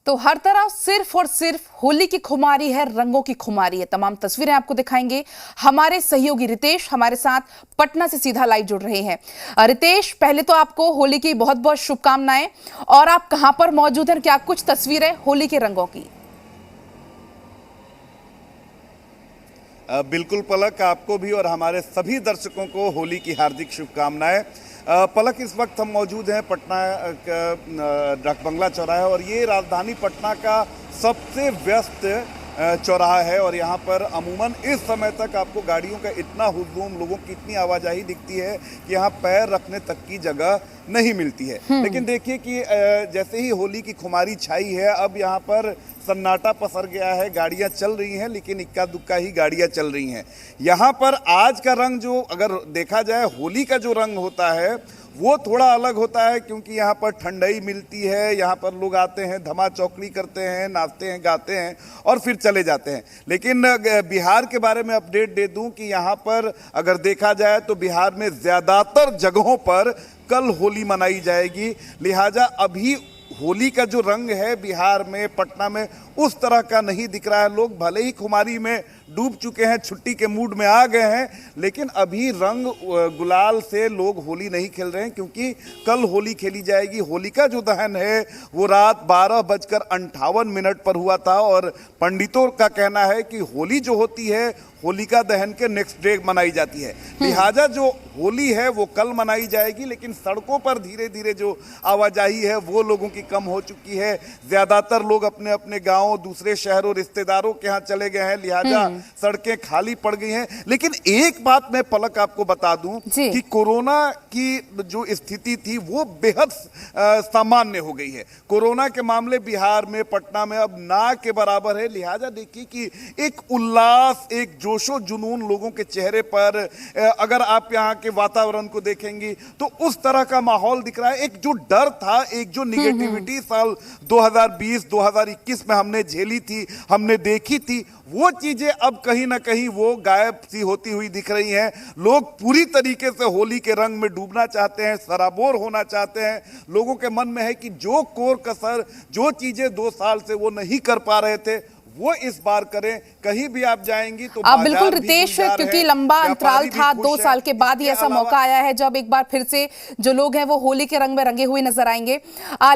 तो हर तरफ सिर्फ और सिर्फ होली की खुमारी है, रंगों की खुमारी है। तमाम तस्वीरें आपको दिखाएंगे। हमारे सहयोगी रितेश हमारे साथ पटना से सीधा लाइव जुड़ रहे हैं। रितेश, पहले तो आपको होली की बहुत बहुत शुभकामनाएं। और आप कहां पर मौजूद हैं, क्या कुछ तस्वीरें होली के रंगों की? बिल्कुल पलक, आपको भी और हमारे सभी दर्शकों को होली की हार्दिक शुभकामनाएं। पलक, इस वक्त हम मौजूद हैं पटना डाक बंगला चौराहा और ये राजधानी पटना का सबसे व्यस्त चौराहा है। और यहाँ पर अमूमन इस समय तक आपको गाड़ियों का इतना हुजूम, लोगों की इतनी आवाजाही दिखती है कि यहाँ पैर रखने तक की जगह नहीं मिलती है। लेकिन देखिए कि जैसे ही होली की खुमारी छाई है, अब यहाँ पर सन्नाटा पसर गया है। गाड़ियाँ चल रही हैं, लेकिन इक्का दुक्का ही गाड़ियाँ चल रही हैं। यहाँ पर आज का रंग, जो अगर देखा जाए होली का जो रंग होता है वो थोड़ा अलग होता है, क्योंकि यहाँ पर ठंडई मिलती है। यहाँ पर लोग आते हैं, धमा चौकड़ी करते हैं, नाचते हैं, गाते हैं और फिर चले जाते हैं। लेकिन बिहार के बारे में अपडेट दे दूं कि यहाँ पर अगर देखा जाए तो बिहार में ज़्यादातर जगहों पर कल होली मनाई जाएगी। लिहाजा अभी होली का जो रंग है बिहार में, पटना में, उस तरह का नहीं दिख रहा है। लोग भले ही खुमारी में डूब चुके हैं, छुट्टी के मूड में आ गए हैं, लेकिन अभी रंग गुलाल से लोग होली नहीं खेल रहे हैं, क्योंकि कल होली खेली जाएगी। होली का जो दहन है वो रात 12:58 पर हुआ था और पंडितों का कहना है कि होली जो होती है होलिका दहन के नेक्स्ट डे मनाई जाती है। लिहाजा जो होली है वो कल मनाई जाएगी, लेकिन सड़कों पर धीरे धीरे जो आवाजाही है वो लोगों की कम हो चुकी है। ज़्यादातर लोग अपने अपने गाँव, दूसरे शहरों, रिश्तेदारों के यहाँ चले गए हैं। लिहाजा सड़कें खाली पड़ गई हैं। लेकिन एक बात मैं पलक आपको बता दूं कि कोरोना की जो स्थिति थी वो बेहद सामान्य हो गई है। कोरोना के मामले बिहार में, पटना में अब ना के बराबर है। लिहाजा देखिए कि एक उल्लास, एक जोशो जुनून लोगों के चेहरे पर, अगर आप यहाँ के वातावरण को देखेंगी तो उस तरह का माहौल दिख रहा है। एक जो डर था, एक जो निगेटिविटी साल 2020-2021 में हमने झेली थी, हमने देखी थी, वो चीजें अब कहीं ना कहीं वो गायब सी होती हुई दिख रही हैं। लोग पूरी तरीके से होली के रंग में डूबना चाहते हैं, सराबोर होना चाहते हैं। लोगों के मन में है कि जो कोर कसर, जो चीजें 2 साल से वो नहीं कर पा रहे थे, वो इस बार करें। कहीं भी आप जाएंगी तो आप बिल्कुल रितेश, क्योंकि लंबा अंतराल था, 2 साल के बाद ही ऐसा मौका आया है जब एक बार फिर से जो लोग हैं वो होली के रंग में रंगे हुए नजर आएंगे।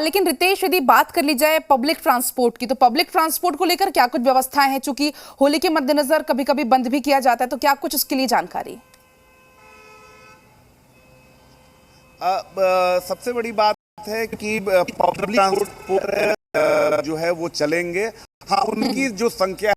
लेकिन रितेश, यदि बात कर ली जाए पब्लिक ट्रांसपोर्ट की, तो पब्लिक ट्रांसपोर्ट को लेकर क्या कुछ व्यवस्थाएं हैं? चूंकि होली के मद्देनजर कभी कभी बंद भी किया जाता है, तो क्या कुछ उसके लिए जानकारी? सबसे बड़ी बात है कि पब्लिक ट्रांसपोर्ट जो है वो चलेंगे। हाँ, उनकी जो संख्या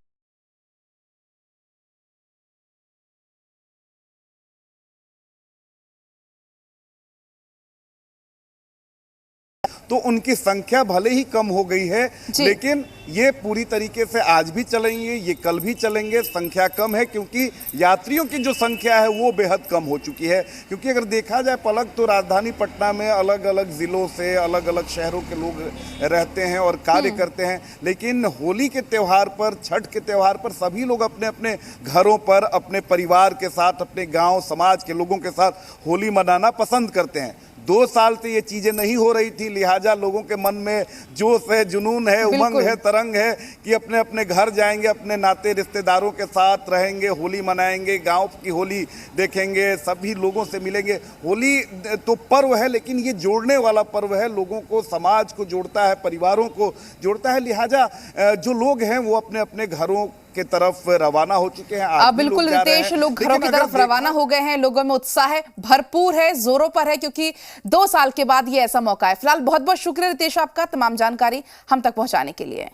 तो उनकी संख्या भले ही कम हो गई है, लेकिन ये पूरी तरीके से आज भी चलेंगे, ये कल भी चलेंगे। संख्या कम है क्योंकि यात्रियों की जो संख्या है वो बेहद कम हो चुकी है। क्योंकि अगर देखा जाए पलक, तो राजधानी पटना में अलग अलग ज़िलों से, अलग अलग शहरों के लोग रहते हैं और कार्य करते हैं। लेकिन होली के त्यौहार पर, छठ के त्यौहार पर सभी लोग अपने अपने घरों पर, अपने परिवार के साथ, अपने गाँव समाज के लोगों के साथ होली मनाना पसंद करते हैं। 2 साल से ये चीज़ें नहीं हो रही थी। लिहाजा लोगों के मन में जोश है, जुनून है, उमंग है, तरंग है कि अपने अपने घर जाएंगे, अपने नाते रिश्तेदारों के साथ रहेंगे, होली मनाएंगे, गांव की होली देखेंगे, सभी लोगों से मिलेंगे। होली तो पर्व है, लेकिन ये जोड़ने वाला पर्व है। लोगों को, समाज को जोड़ता है, परिवारों को जोड़ता है। लिहाजा जो लोग हैं वो अपने अपने घरों के तरफ रवाना हो चुके हैं। बिल्कुल रितेश, लोग घरों की तरफ रवाना हो गए हैं। लोगों में उत्साह है, भरपूर है, जोरों पर है, क्योंकि 2 साल के बाद ये ऐसा मौका है। फिलहाल बहुत बहुत शुक्रिया रितेश आपका तमाम जानकारी हम तक पहुंचाने के लिए।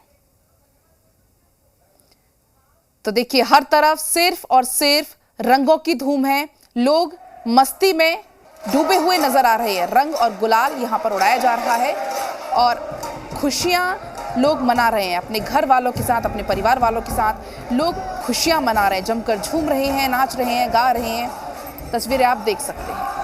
तो देखिए, हर तरफ सिर्फ और सिर्फ रंगों की धूम है। लोग मस्ती में डूबे हुए नजर आ रहे हैं। रंग और गुलाल यहां पर उड़ाया जा रहा है और खुशियां लोग मना रहे हैं अपने घर वालों के साथ, अपने परिवार वालों के साथ। लोग खुशियां मना रहे हैं, जमकर झूम रहे हैं, नाच रहे हैं, गा रहे हैं। तस्वीरें आप देख सकते हैं।